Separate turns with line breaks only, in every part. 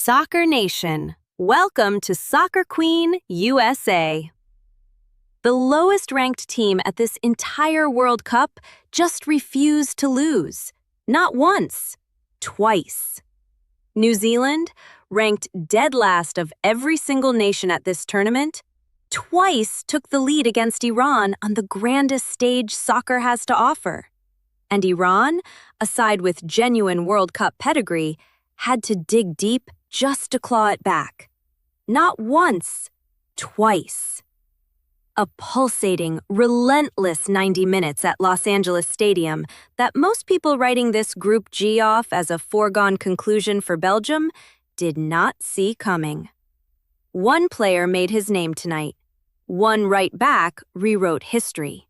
Soccer Nation, welcome to Soccer Queen USA. The lowest-ranked team at this entire World Cup just refused to lose. Not once, twice. New Zealand, ranked dead last of every single nation at this tournament, twice took the lead against Iran on the grandest stage soccer has to offer. And Iran, a side with genuine World Cup pedigree, had to dig deep just to claw it back. Not once, twice. A pulsating, relentless 90 minutes at Los Angeles Stadium that most people writing this Group G off as a foregone conclusion for Belgium did not see coming. One player made his name tonight. One right back rewrote history.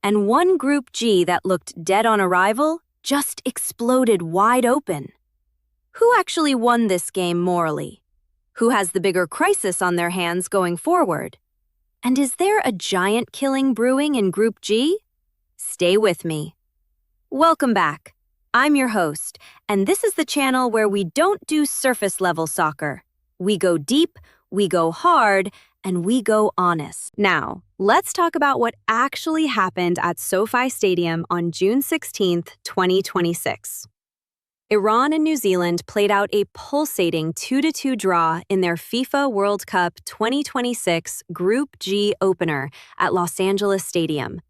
And one Group G that looked dead on arrival just exploded wide open. Who actually won this game morally? Who has the bigger crisis on their hands going forward? And is there a giant killing brewing in Group G? Stay with me. Welcome back. I'm your host, and this is the channel where we don't do surface-level soccer. We go deep, we go hard, and we go honest. Now, let's talk about what actually happened at SoFi Stadium on June 16th, 2026. Iran and New Zealand played out a pulsating 2-2 draw in their FIFA World Cup 2026 Group G opener at Los Angeles Stadium.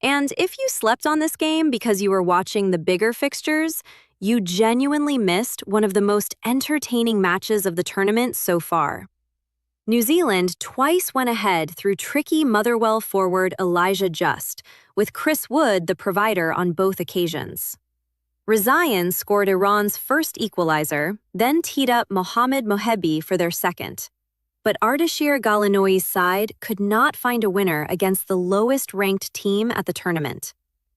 And if you slept on this game because you were watching the bigger fixtures, you genuinely missed one of the most entertaining matches of the tournament so far. New Zealand twice went ahead through tricky Motherwell forward Elijah Just, with Chris Wood the provider on both occasions. Rezaeian scored Iran's first equaliser, then teed up Mohammad Mohebbi for their second. But Ardashir Galanoi's side could not find a winner against the lowest-ranked team at the tournament.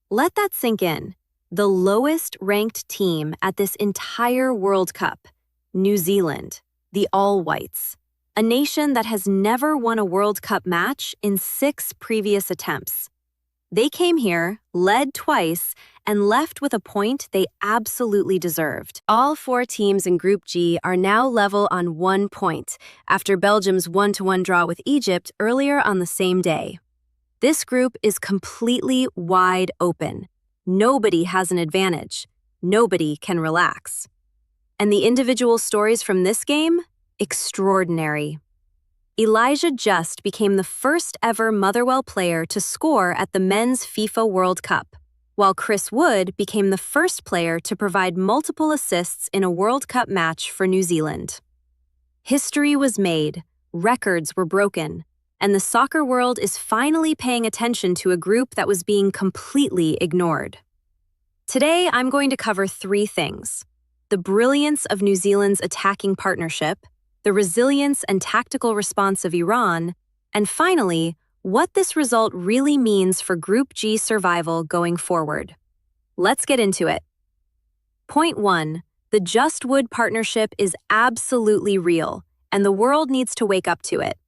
Let that sink in. The lowest-ranked team at this entire World Cup, New Zealand, the All-Whites, a nation that has never won a World Cup match in 6 previous attempts. They came here, led twice, and left with a point they absolutely deserved. All 4 teams in Group G are now level on 1 point, after Belgium's 1-1 draw with Egypt earlier on the same day. This group is completely wide open. Nobody has an advantage. Nobody can relax. And the individual stories from this game? Extraordinary. Elijah Just became the first ever Motherwell player to score at the Men's FIFA World Cup, while Chris Wood became the first player to provide multiple assists in a World Cup match for New Zealand. History was made, records were broken, and the soccer world is finally paying attention to a group that was being completely ignored. Today, I'm going to cover 3 things: the brilliance of New Zealand's attacking partnership, the resilience and tactical response of Iran, and finally, what this result really means for Group G survival going forward. Let's get into it. Point 1. The Just Wood partnership is absolutely real, and the world needs to wake up to it.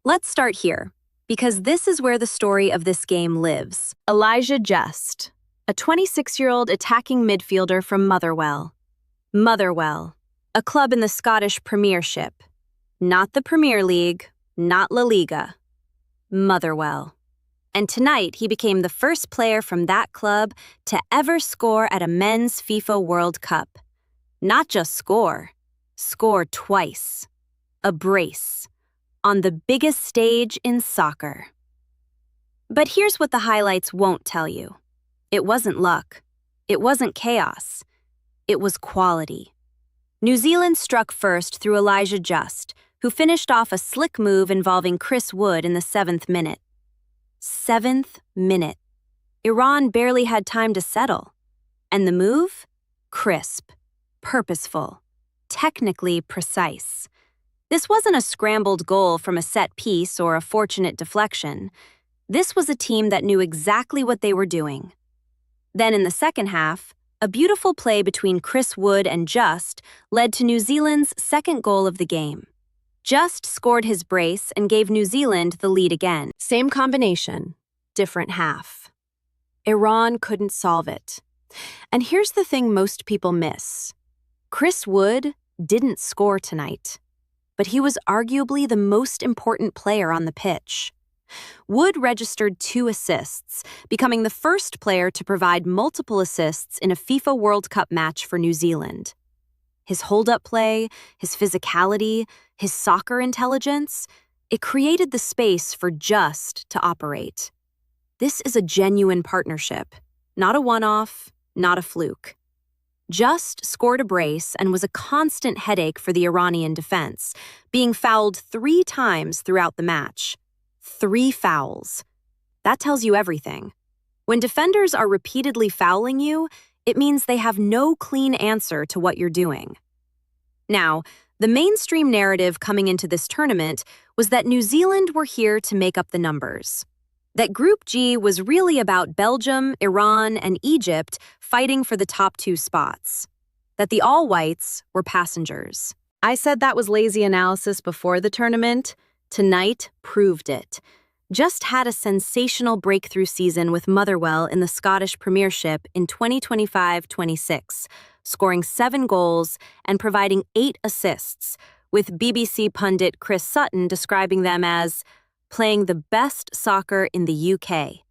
Let's start here, because this is where the story of this game lives. Elijah Just, a 26-year-old attacking midfielder from Motherwell. Motherwell, a club in the Scottish Premiership. Not the Premier League, not La Liga. Motherwell. And tonight he became the first player from that club to ever score at a men's FIFA World Cup. Not just score twice. A brace. On the biggest stage in soccer. But here's what the highlights won't tell you. It wasn't luck. It wasn't chaos. It was quality. New Zealand struck first through Elijah Just, who finished off a slick move involving Chris Wood in the 7th minute. 7th minute. Iran barely had time to settle. And the move? Crisp, purposeful, technically precise. This wasn't a scrambled goal from a set piece or a fortunate deflection. This was a team that knew exactly what they were doing. Then in the second half, a beautiful play between Chris Wood and Just led to New Zealand's second goal of the game. Just scored his brace and gave New Zealand the lead again. Same combination, different half. Iran couldn't solve it. And here's the thing most people miss. Chris Wood didn't score tonight, but he was arguably the most important player on the pitch. Wood registered 2 assists, becoming the first player to provide multiple assists in a FIFA World Cup match for New Zealand. His hold-up play, his physicality, his soccer intelligence, it created the space for Just to operate. This is a genuine partnership, not a one-off, not a fluke. Just scored a brace and was a constant headache for the Iranian defense, being fouled 3 times throughout the match. 3 fouls. That tells you everything. When defenders are repeatedly fouling you, it means they have no clean answer to what you're doing. Now, the mainstream narrative coming into this tournament was that New Zealand were here to make up the numbers. That Group G was really about Belgium, Iran, and Egypt fighting for the top 2 spots. That the all-whites were passengers. I said that was lazy analysis before the tournament. Tonight proved it. Just had a sensational breakthrough season with Motherwell in the Scottish Premiership in 2025-26, scoring 7 goals and providing 8 assists, with BBC pundit Chris Sutton describing them as playing the best soccer in the UK.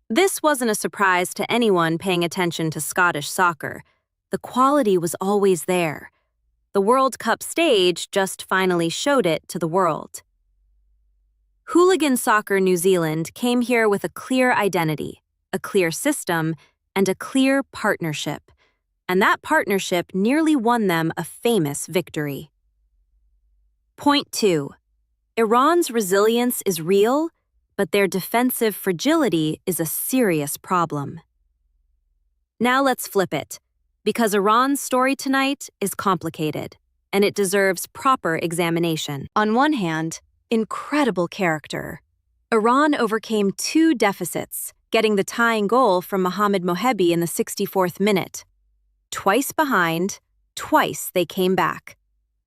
This wasn't a surprise to anyone paying attention to Scottish soccer. The quality was always there. The World Cup stage just finally showed it to the world. Hooligan Soccer New Zealand came here with a clear identity, a clear system, and a clear partnership. And that partnership nearly won them a famous victory. Point 2. Iran's resilience is real, but their defensive fragility is a serious problem. Now let's flip it, because Iran's story tonight is complicated, and it deserves proper examination. On one hand, incredible character. Iran overcame 2 deficits, getting the tying goal from Mohammad Mohebbi in the 64th minute. Twice behind, twice they came back.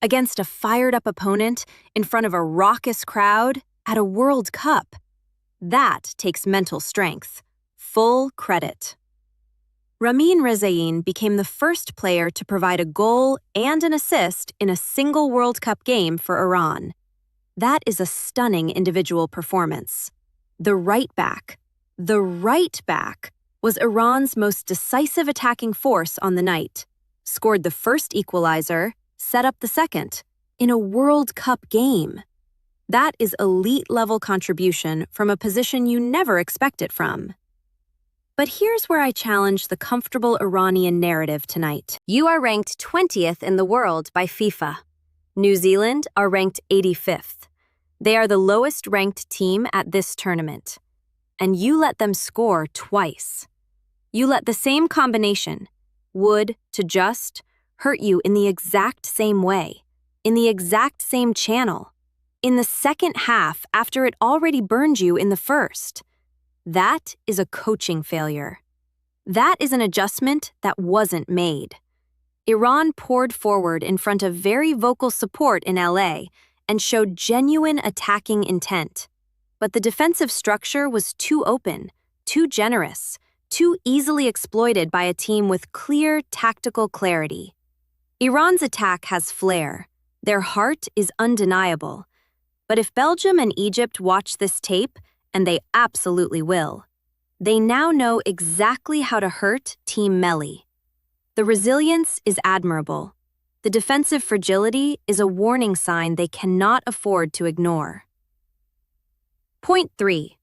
Against a fired-up opponent in front of a raucous crowd at a World Cup. That takes mental strength. Full credit. Ramin Rezaeian became the first player to provide a goal and an assist in a single World Cup game for Iran. That is a stunning individual performance. The right back was Iran's most decisive attacking force on the night, scored the first equaliser, set up the second, in a World Cup game. That is elite-level contribution from a position you never expect it from. But here's where I challenge the comfortable Iranian narrative tonight. You are ranked 20th in the world by FIFA. New Zealand are ranked 85th. They are the lowest-ranked team at this tournament. And you let them score twice. You let the same combination, Wood to Just, hurt you in the exact same way, in the exact same channel, in the second half after it already burned you in the first. That is a coaching failure. That is an adjustment that wasn't made. Iran poured forward in front of very vocal support in LA and showed genuine attacking intent. But the defensive structure was too open, too generous, too easily exploited by a team with clear tactical clarity. Iran's attack has flair. Their heart is undeniable. But if Belgium and Egypt watch this tape, and they absolutely will, they now know exactly how to hurt Team Melli. The resilience is admirable. The defensive fragility is a warning sign they cannot afford to ignore. Point 3.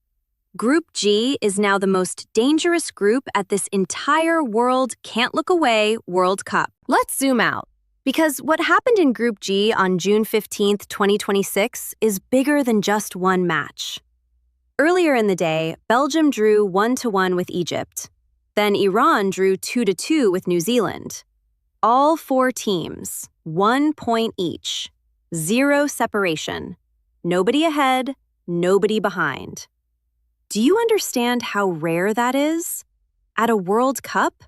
Group G is now the most dangerous group at this entire world can't look away World Cup. Let's zoom out, because what happened in Group G on June 15, 2026 is bigger than just one match. Earlier in the day, Belgium drew 1-1 with Egypt. Then Iran drew 2-2 with New Zealand. All 4 teams, 1 point each. 0 separation. Nobody ahead, nobody behind. Do you understand how rare that is? At a World Cup?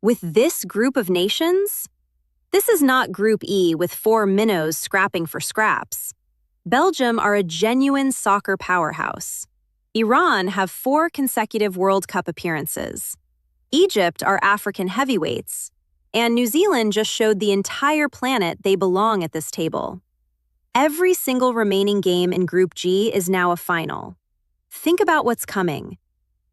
With this group of nations? This is not Group E with 4 minnows scrapping for scraps. Belgium are a genuine soccer powerhouse. Iran have 4 consecutive World Cup appearances. Egypt are African heavyweights. And New Zealand just showed the entire planet they belong at this table. Every single remaining game in Group G is now a final. Think about what's coming.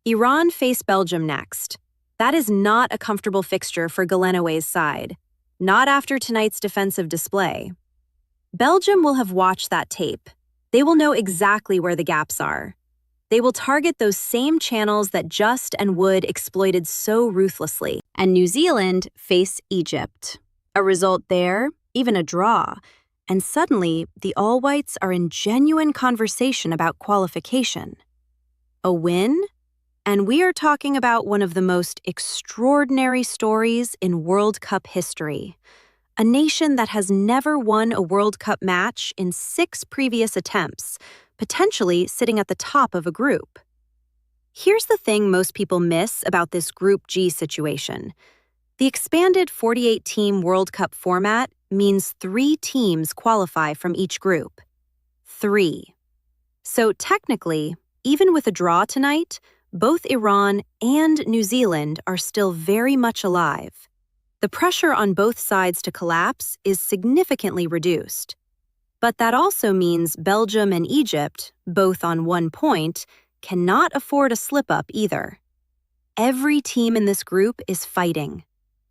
Iran face Belgium next. That is not a comfortable fixture for Galenaway's side, not after tonight's defensive display. Belgium will have watched that tape. They will know exactly where the gaps are. They will target those same channels that Just and Wood exploited so ruthlessly. And New Zealand face Egypt. A result there, even a draw, and suddenly the All-Whites are in genuine conversation about qualification. A win? And we are talking about one of the most extraordinary stories in World Cup history. A nation that has never won a World Cup match in 6 previous attempts, potentially sitting at the top of a group. Here's the thing most people miss about this Group G situation. The expanded 48-team World Cup format means 3 teams qualify from each group. 3. So technically, even with a draw tonight, both Iran and New Zealand are still very much alive. The pressure on both sides to collapse is significantly reduced. But that also means Belgium and Egypt, both on 1 point, cannot afford a slip-up either. Every team in this group is fighting.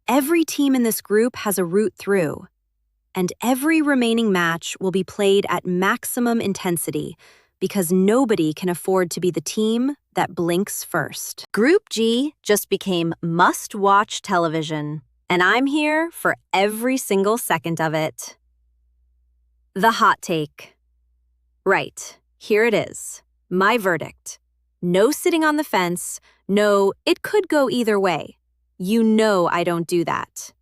Every team in this group has a route through. And every remaining match will be played at maximum intensity because nobody can afford to be the team that blinks first. Group G just became must-watch television, and I'm here for every single second of it. The hot take. Right, here it is. My verdict. No sitting on the fence, no, it could go either way. You know I don't do that.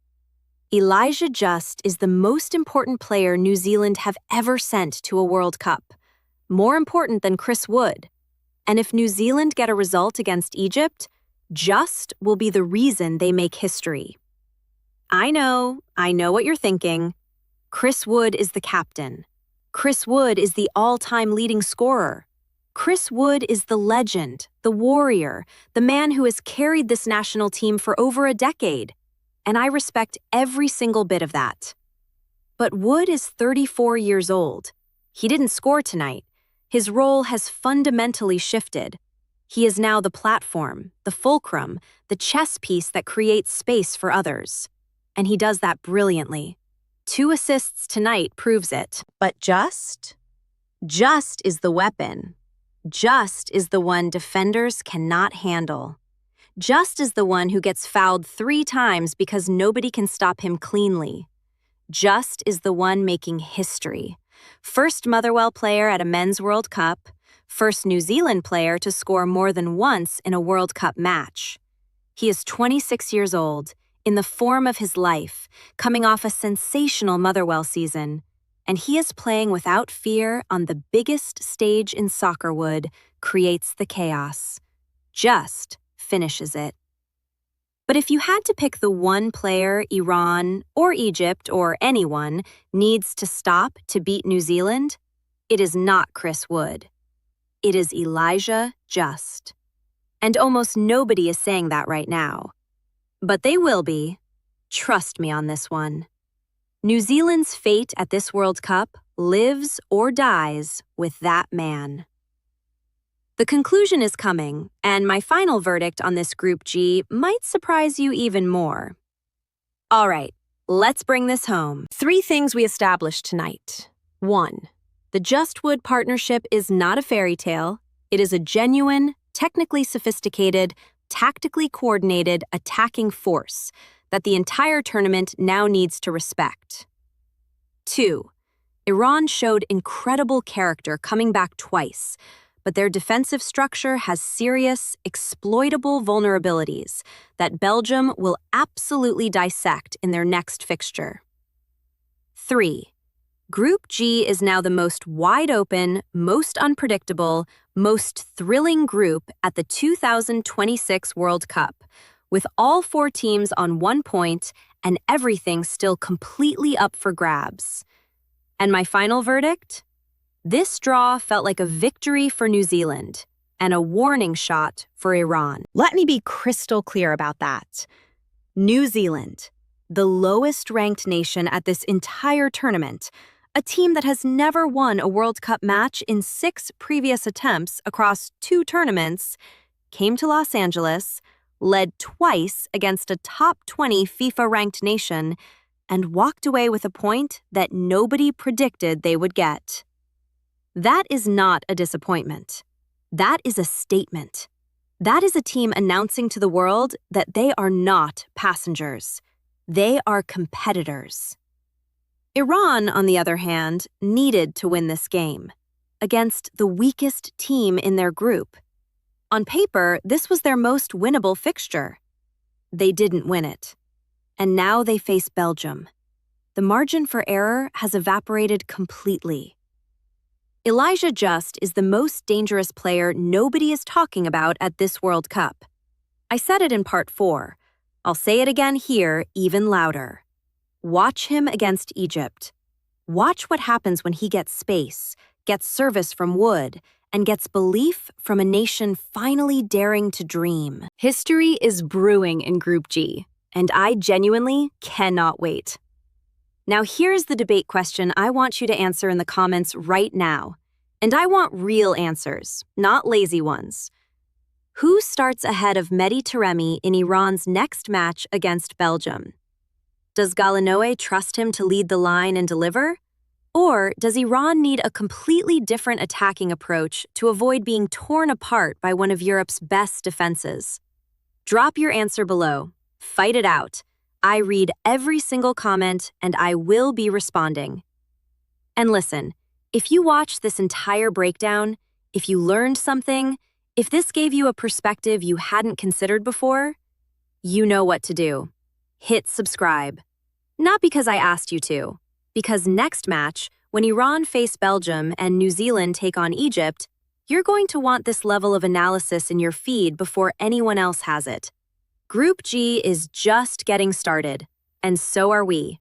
Elijah Just is the most important player New Zealand have ever sent to a World Cup. More important than Chris Wood. And if New Zealand get a result against Egypt, Just will be the reason they make history. I know what you're thinking. Chris Wood is the captain. Chris Wood is the all-time leading scorer. Chris Wood is the legend, the warrior, the man who has carried this national team for over a decade. And I respect every single bit of that. But Wood is 34 years old. He didn't score tonight. His role has fundamentally shifted. He is now the platform, the fulcrum, the chess piece that creates space for others. And he does that brilliantly. 2 assists tonight proves it. But Just is the weapon. Just is the one defenders cannot handle. Just is the one who gets fouled 3 times because nobody can stop him cleanly. Just is the one making history. First Motherwell player at a men's World Cup, first New Zealand player to score more than once in a World Cup match. He is 26 years old, in the form of his life, coming off a sensational Motherwell season, and he is playing without fear on the biggest stage in soccer wood, creates the chaos. Just finishes it. But if you had to pick the one player Iran or Egypt or anyone needs to stop to beat New Zealand, it is not Chris Wood. It is Elijah Just. And almost nobody is saying that right now. But they will be. Trust me on this one. New Zealand's fate at this World Cup lives or dies with that man. The conclusion is coming, and my final verdict on this Group G might surprise you even more. All right, let's bring this home. 3 things we established tonight. 1. The Just Wood partnership is not a fairy tale. It is a genuine, technically sophisticated, tactically coordinated attacking force that the entire tournament now needs to respect. 2. Iran showed incredible character coming back twice, but their defensive structure has serious, exploitable vulnerabilities that Belgium will absolutely dissect in their next fixture. 3. Group G is now the most wide-open, most unpredictable, most thrilling group at the 2026 World Cup, with all 4 teams on 1 point and everything still completely up for grabs. And my final verdict? This draw felt like a victory for New Zealand and a warning shot for Iran. Let me be crystal clear about that. New Zealand, the lowest-ranked nation at this entire tournament, a team that has never won a World Cup match in 6 previous attempts across 2 tournaments, came to Los Angeles, led twice against a top 20 FIFA-ranked nation, and walked away with a point that nobody predicted they would get. That is not a disappointment. That is a statement. That is a team announcing to the world that they are not passengers. They are competitors. Iran, on the other hand, needed to win this game against the weakest team in their group. On paper, this was their most winnable fixture. They didn't win it. And now they face Belgium. The margin for error has evaporated completely. Elijah Just is the most dangerous player nobody is talking about at this World Cup. I said it in part 4. I'll say it again here, even louder. Watch him against Egypt. Watch what happens when he gets space, gets service from Wood, and gets belief from a nation finally daring to dream. History is brewing in Group G, and I genuinely cannot wait. Now here's the debate question I want you to answer in the comments right now. And I want real answers, not lazy ones. Who starts ahead of Mehdi Taremi in Iran's next match against Belgium? Does Galinoe trust him to lead the line and deliver? Or does Iran need a completely different attacking approach to avoid being torn apart by one of Europe's best defenses? Drop your answer below. Fight it out. I read every single comment, and I will be responding. And listen, if you watched this entire breakdown, if you learned something, if this gave you a perspective you hadn't considered before, you know what to do. Hit subscribe. Not because I asked you to, because next match, when Iran face Belgium and New Zealand take on Egypt, you're going to want this level of analysis in your feed before anyone else has it. Group G is just getting started, and so are we.